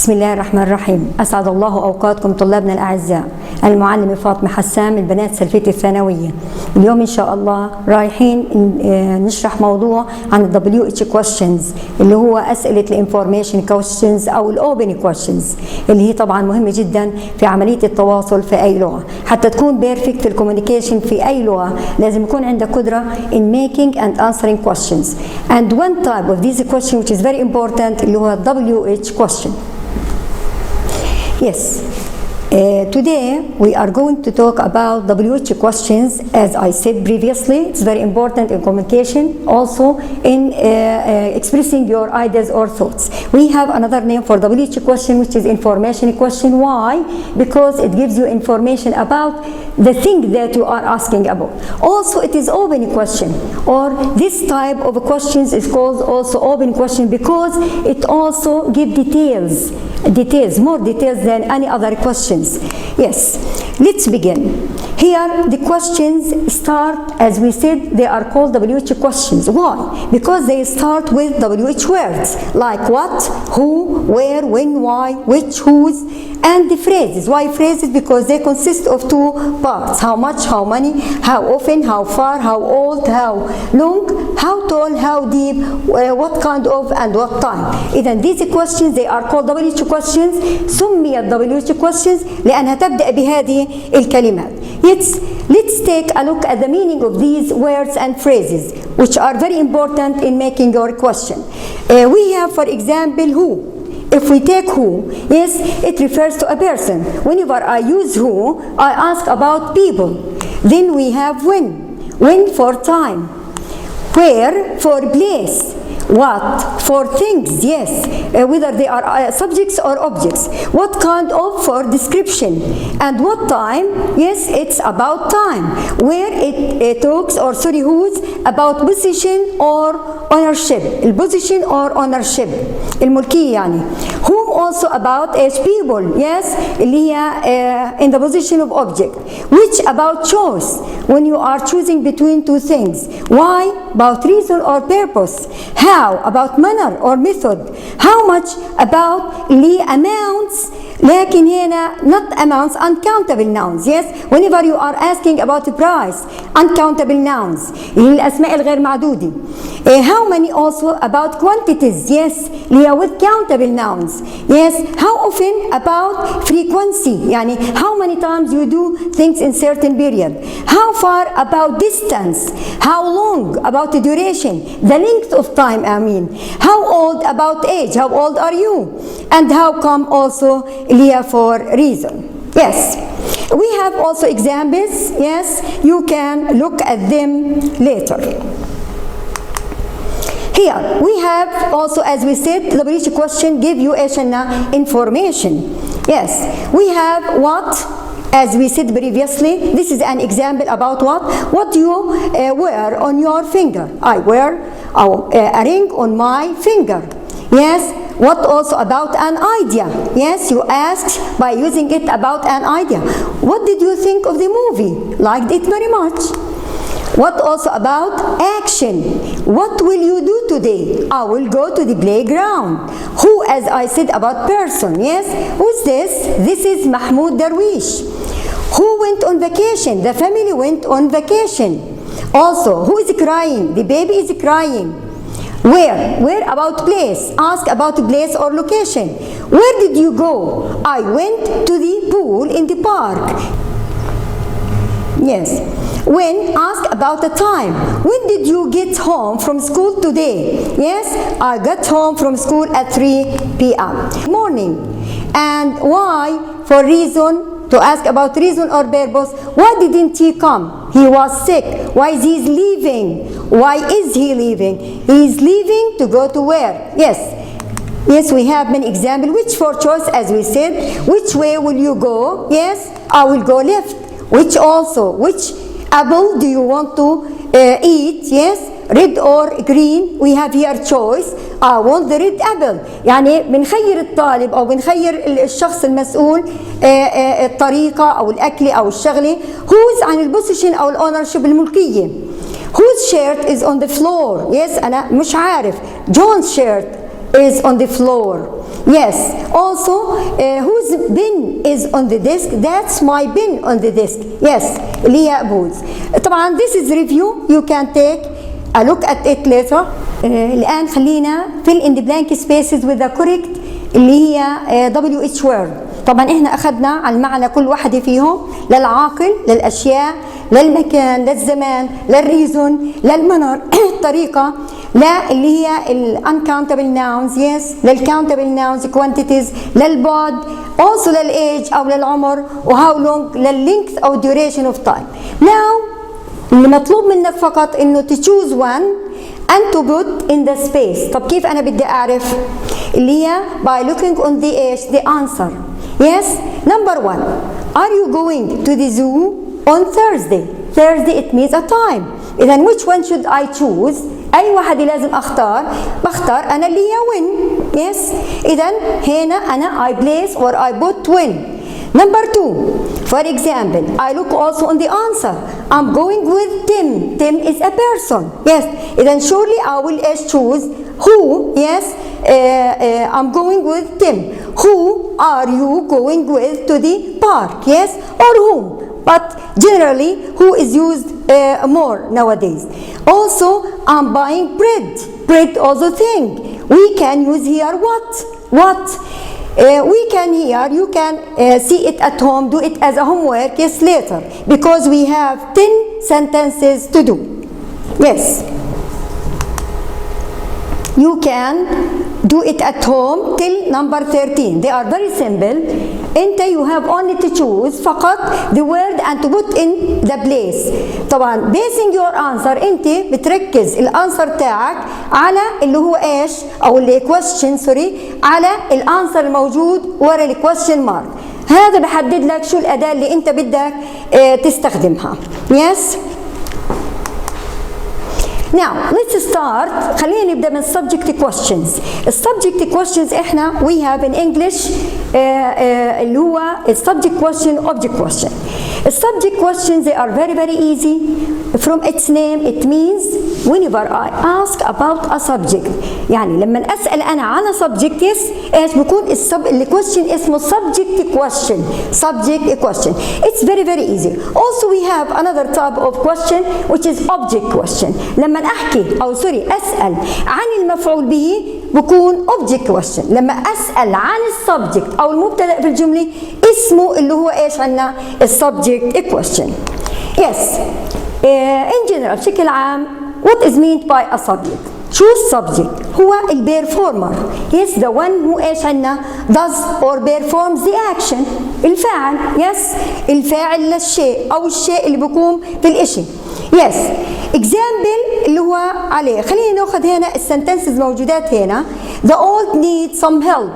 بسم الله الرحمن الرحيم. أسعد الله أوقاتكم طلابنا الأعزاء. المعلمة فاطمة حسام من بنات سلفية الثانوية. اليوم إن شاء الله رايحين نشرح موضوع عن WH questions اللي هو أسئلة الانفورميشن questions أو الأوبن questions اللي هي طبعا مهمة جدا في عملية التواصل في أي لغة. حتى تكون بيرفكت في الكوميونيكيشن في أي لغة لازم يكون عندك قدرة in making and answering questions. And one type of these questions which is very important اللي هو WH question. Yes, today we are going to talk about WH questions. As I said previously, it's very important in communication, also in expressing your ideas or thoughts. We have another name for WH question, which is information question. Why? Because it gives you information about the thing that you are asking about. Also, it is open question, or this type of questions is called also open question because it also gives details, more details than any other questions. Yes, let's begin. Here the questions start, as we said, they are called WH questions. Why? Because they start with WH words like what, who, where, when, why, which, whose, and the phrases. Why phrases? Because they consist of two parts: how much, how many, how often, how far, how old, how long, how tall, how deep, what kind of, and what time. إذا these questions they are called WH questions. سميت WH questions لأنها تبدأ بهذه الكلمات. Let's take a look at the meaning of these words and phrases which are very important in making your question. We have, for example, who. If we take who, yes, it refers to a person. Whenever I use who, I ask about people. Then we have when for time, where for place, what for things, yes, whether they are subjects or objects, what kind of for description, and what time, yes, it's about time, where it talks or sorry whose about position or ownership, position or ownership الملكية يعني. Whom also about as people, yes, اللي هي in the position of object. Which about choice, when you are choosing between two things. Why? About reason or purpose. How? About manner or method. How much? About the amounts. لكن هنا not amounts, uncountable nouns. Yes, whenever you are asking about the price, uncountable nouns الأسماء الغير معدودة. How many also about quantities. Yes, اللي هي with countable nouns. Yes, how often about frequency يعني how many times you do things in certain period. How far about distance. How long about the duration, the length of time I mean. How old about age, how old are you. And how come also اللي هي for reason. Yes, we have also examples. Yes, you can look at them later. Here we have also, as we said, the WH question give you information. Yes, we have what, as we said previously. This is an example about what you wear on your finger. I wear a ring on my finger. Yes, what also about an idea. Yes, you asked by using it about an idea. What did you think of the movie? Liked it very much. What also about action. What will you do today? I will go to the playground. Who, as I said, about person. Yes, who's this? This is Mahmoud Darwish. Who went on vacation? The family went on vacation. Also, who is crying? The baby is crying. Where about place? Ask about place or location. Where did you go? I went to the pool in the park. Yes. When? Ask about the time. When did you get home from school today? Yes, I got home from school at 3 p.m. morning. And why? For reason. To ask about reason or purpose. Why didn't he come? He was sick. Why is he leaving? Why is he leaving? He is leaving to go to where? Yes, we have many examples. Which for choice, as we said. Which way will you go? Yes, I will go left. Which also. Which apple do you want to eat? Yes, red or green. We have here choice. I want the red apple. يعني بنخير الطالب أو بنخير الشخص المسؤول الطريقة أو الأكل أو الشغلة. whose عن البوزيشن أو الأونرشيب الملكية. whose shirt is on the floor. Yes, أنا مش عارف. John's shirt is on the floor. Yes. Also, whose bin is on the desk? That's my bin on the desk. Yes. اللي هي whose. طبعا this is review. You can take a look at it later. الآن خلينا fill in the blank spaces with the correct اللي هي WH word. طبعا احنا اخذنا على المعنى كل واحدة فيهم، للعاقل، للأشياء، للمكان، للزمان، للريزون، للمنر، الطريقة، لا اللي هي uncountable nouns. yes. للcountable nouns quantities، للبعد، also للage أو للعمر، وهاو long، للlength أو duration of time. now اللي مطلوب منك فقط انه to choose one and to put in the space. طب كيف انا بدي اعرف؟ اللي هي by looking on the answer. yes. number one, are you going to the zoo on Thursday? Thursday it means a time. إذا which one should I choose؟ أي واحدة لازم أختار؟ بختار أنا اللي هي when. yes. إذا هنا أنا I place or I put when. number two, for example, I look also on the answer. I'm going with Tim. Tim is a person. yes. إذا surely I will choose who. yes. I'm going with Tim. Who are you going with to the park? yes. or whom? But generally, who is used more nowadays. Also, I'm buying bread. Bread also thing. We can use here what? What? We can here, you can see it at home, do it as a homework, yes, later. Because we have 10 sentences to do. Yes. You can do it at home till number 13. They are very simple. You have only to choose فقط the word and to put in the place. طبعا basing your answer انت بتركز الانسر تاعك على اللي هو ايش او اللي question على الانسر الموجود ورا الكويستشن مارك. هذا بحدد لك شو الاداة اللي انت بدك تستخدمها. yes. Now let's start. خلينا نبدأ من subject questions. subject questions احنا we have in English اللي هو subject question, object question. subject questions they are very very easy. From its name it means whenever I ask about a subject. يعني لما أسأل أنا عن subject yes إيش بيكون الquestion اسمه subject question. subject question. It's very very easy. Also we have another type of question which is object question. لما أحكي أو أسأل عن المفعول به بكون object question. لما أسأل عن السبجكت أو المبتدأ في الجملة اسمه اللي هو إيش عنا السبجكت question. yes. in general بشكل عام what is meant by a subject؟ شو السبجكت؟ هو البيرفورمر. yes the one who إيش عنا does or performs the action. الفاعل. yes الفاعل للشيء أو الشيء اللي بيقوم بالإشي. yes. example اللي هو عليه. خلينا ناخذ هنا السنتنسز موجودات هنا. the old need some help.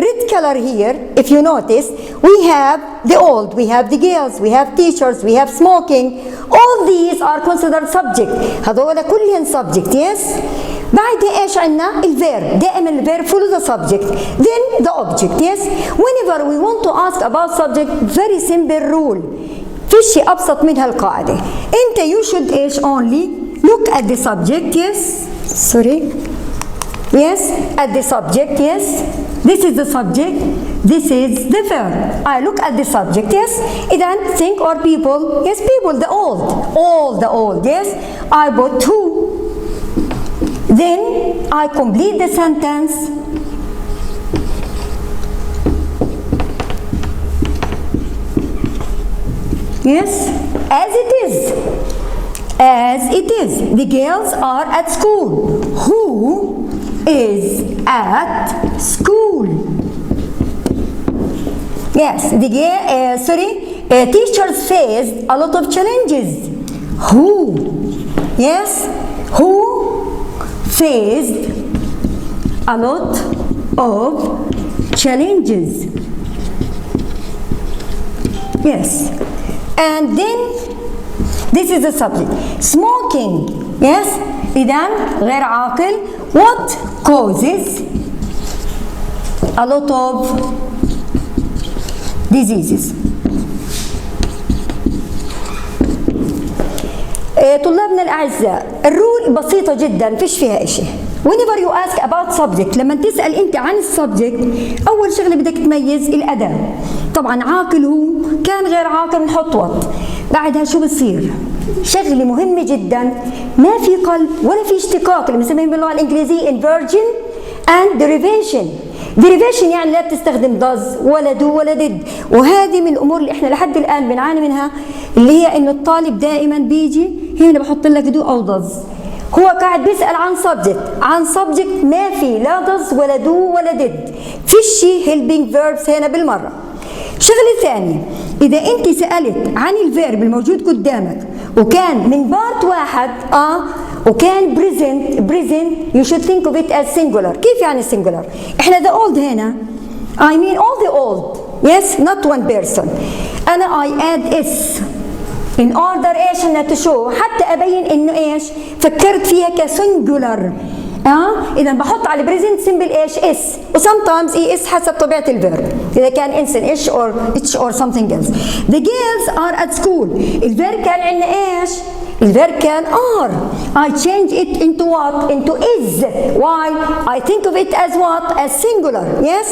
red color here if you notice we have the old, we have the girls, we have teachers, we have smoking. all these are considered subject. هذول كلهم subject. yes. بعد ايش عندنا الverb. دائما الverb follow the subject then the object. yes. whenever we want to ask about subject very simple rule. في شيء أبسط من هالقاعدة. أنت you should إيش only look at the subject. yes. yes. at the subject. yes. this is the subject. this is the verb. I look at the subject. yes. إذن think or people. yes people the old. all the old. yes. I put who. then I complete the sentence. yes. as it is. as it is. The girls are at school. who is at school. yes. the teachers faced a lot of challenges. who. yes. who faced a lot of challenges. yes. and then this is the subject. smoking. yes. إذن غير عاقل. what causes a lot of diseases. طلابنا الأعزاء الرول بسيطة جدا فيش فيها إشي. whenever you ask about subject، لما تسأل أنت عن السبجكت أول شغلة بدك تميز الأداة. طبعا عاقل هو، كان غير عاقل نحط وات. بعدها شو بصير؟ شغلة مهمة جدا، ما في قلب ولا في اشتقاق اللي بنسميه باللغة الإنجليزية inversion and derivation. derivation يعني لا بتستخدم does ولا do ولا did، وهذه من الأمور اللي احنا لحد الآن بنعاني منها، اللي هي إنه الطالب دائما بيجي هنا بحط لك do أو does. هو قاعد بيسأل عن subject ما في لا does ولا do ولا did، فيش helping verbs هنا بالمرة. شغلة ثانية، إذا أنت سألت عن الفيرب الموجود قدامك وكان من بارت واحد وكان present you should think of it as singular. كيف يعني singular؟ إحنا the old هنا I mean all the old، yes not one person. أنا I add is in order إيش إنها تشو حتى أبين إنه إيش فكرت فيها كسنجولار. إذا بحط على present simple إيش is، و sometimes is حسب طبيعة الفيرب، إذا كان instant ish or itch or something else. The girls are at school. الفيرب كان عندنا إيش؟ الفيرب كان are. I change it into what? Into is. Why? I think of it as what? As singular. Yes?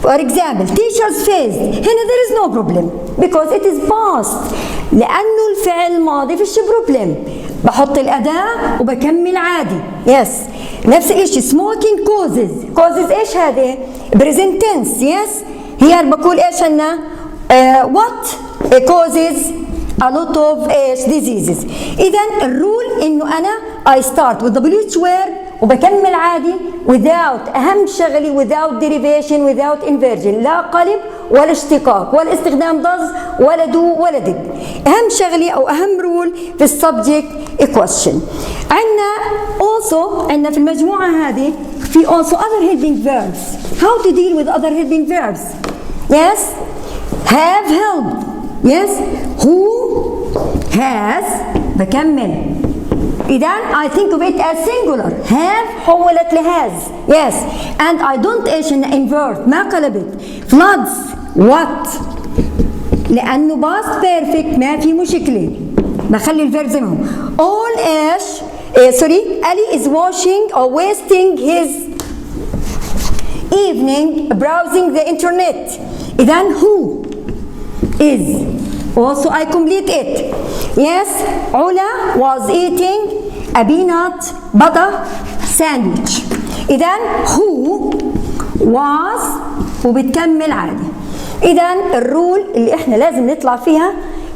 For example, teacher's faced. هنا there is no problem because it is past. لأنه الفعل الماضي فيش problem. بحط الأداة وبكمل عادي. Yes. نفس الشيء smoking causes إيش هذه؟ present tense. Yes. هي بقول إيش أنا what causes a lot of diseases. إذا الرول إنه أنا I start with WH word وبكمل عادي without أهم شغلي without derivation without inversion، لا قلب ولا اشتقاق ولا استخدام does ولا do ولا did. أهم شغلي أو أهم رول في السبجكت question. عندنا في المجموعة هذه في also other helping verbs. How to deal with other helping verbs? Yes, have helped. Yes, who has بكمل. إذا I think of it as singular. have حولت ل has. Yes, and I don't إيش invert ما قلبت. floods what لأنه past perfect ما في مشكلة، بخلي الفيرب زي ما هو. all إيش Ali is washing or wasting his evening browsing the internet. إذا who is also I complete it. Yes, Ola was eating a peanut butter sandwich. إذا who was وبتكمل عادي. إذا الرول اللي إحنا لازم نطلع فيها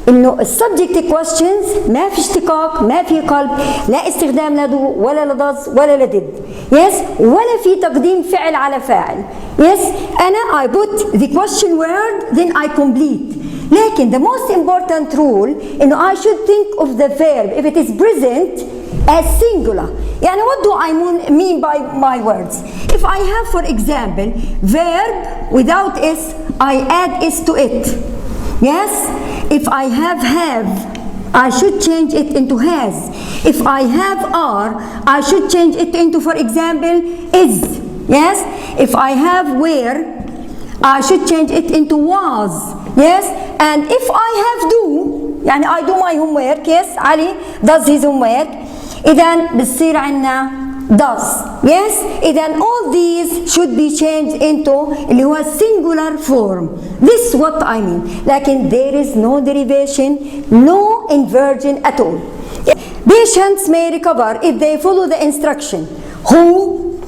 إنه السبجكت questions ما في اشتقاق ما في قلب، لا استخدام لا دو ولا لدز ولا لدد. Yes ولا في تقديم فعل على فاعل. Yes أنا I put the question word then I complete. لكن the most important rule إنه I should think of the verb if it is present as singular. يعني what do I mean by my words? If I have for example verb without is I add is to it. Yes, if I have I should change it into has. If I have are I should change it into for example is. Yes, if I have were I should change it into was. Yes, and if I have do يعني I do my homework. Yes, Ali does his homework. إذا بتصير عنا does. Yes, إذا all these should be changed into اللي هو singular form. This is what I mean. لكن there is no derivation, no inversion at all. Patients may recover if they follow the instruction. Who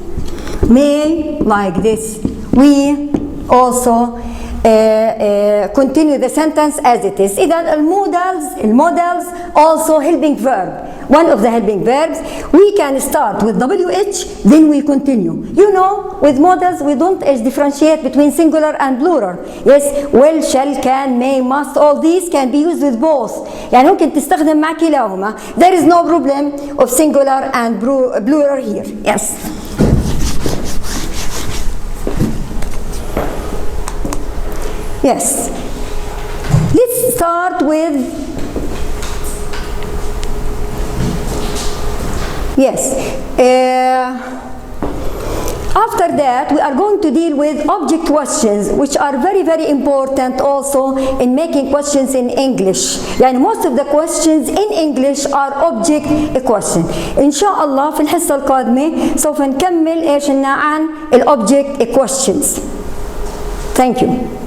may like this. We also continue the sentence as it is. إذا المودلز also helping verb. One of the helping verbs we can start with WH then we continue. You know with models we don't differentiate between singular and plural. Yes, will, shall, can, may, must, all these can be used with both. يعني ممكن تستخدم مع كلاهما. There is no problem of singular and plural here. Yes. Yes. Let's start with After that, we are going to deal with object questions, which are very, very important also in making questions in English. يعني most of the questions in English are object question. إن شاء الله في الحصة القادمة سوف نكمل إيش عن الobject questions. Thank you.